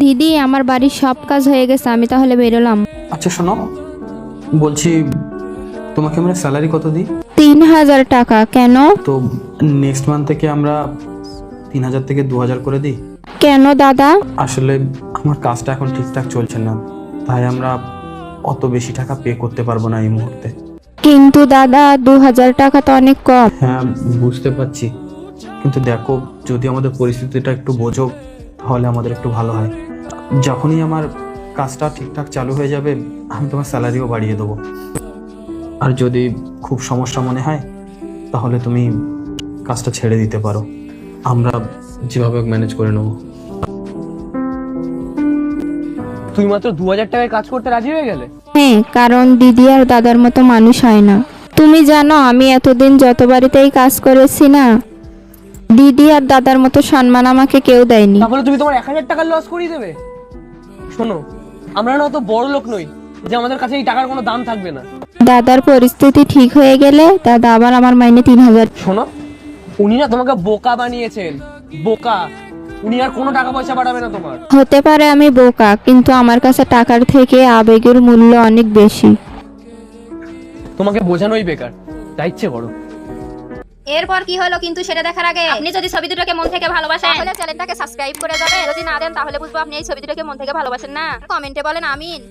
দিদি, আমার বাড়ির সব কাজ হয়ে গেছে, আমি তাহলে বেরোলাম। আচ্ছা শোনো, বলছি তোমাকে আমরা স্যালারি কত দিই? 3000 টাকা। কেন? তো নেক্সট মান্থ থেকে আমরা 3000 থেকে 2000 করে দিই। কেন দাদা? আসলে আমার কাজটা এখন ঠিকঠাক চলছে না, তাই আমরা অত বেশি টাকা পে করতে পারবো না এই মুহূর্তে। কিন্তু দাদা, 2000 টাকা তো অনেক কম। হ্যাঁ বুঝতে পারছি, কিন্তু দেখো যদি আমাদের পরিস্থিতিটা একটু বোঝো তাহলে আমাদের একটু ভালো হয়। যখনই আমার কাজটা ঠিকঠাক চালু হয়ে যাবে আমি তোমার স্যালারিও বাড়িয়ে দেবো। আর যদি খুব সমস্যা মনে হয় তাহলে তুমি কাজটা ছেড়ে দিতে পারো, আমরা যেভাবে ম্যানেজ করে নেবো। তুই মাত্র 2000 টাকায় কাজ করতে রাজি হয়ে গেলে? হ্যাঁ, কারণ দিদি আর দাদার মতো মানুষ হয় না। তুমি জানো, আমি এতদিন যত বাড়িতেই কাজ করেছি না, দিদি আর দাদার মতো সম্মান আমাকে কেউ দেয়নি। তাহলে তুমি তোমার 1000 টাকার লস করিয়ে দেবে? শোনো, আমরা না অত বড় লোক নই যে আমাদের কাছে এই টাকার কোনো দাম থাকবে না। দাদার পরিস্থিতি ঠিক হয়ে গেলে দাদা আবার আমার মাইনে 3000। শোনো, উনি না তোমাকে বোকা বানিয়েছেন, বোকা। উনি আর কোনো টাকা পয়সা বাড়াবে না তোমার। হতে পারে আমি বোকা, কিন্তু আমার কাছে টাকার থেকে আবেগের মূল্য অনেক বেশি। তোমাকে বোঝানোই বেকার, যা ইচ্ছে করো। এরপর কি হলো কিন্তু সেটা দেখার আগে আপনি যদি ছবি দুটোকে মন থেকে ভালোবাসেন তাহলে চ্যানেলটাকে সাবস্ক্রাইব করে যাবেন। যদি না দেন তাহলে বুঝবো আপনি এই ছবি দুটোকে মন থেকে ভালোবাসেন না। কমেন্টে বলেন আমিন।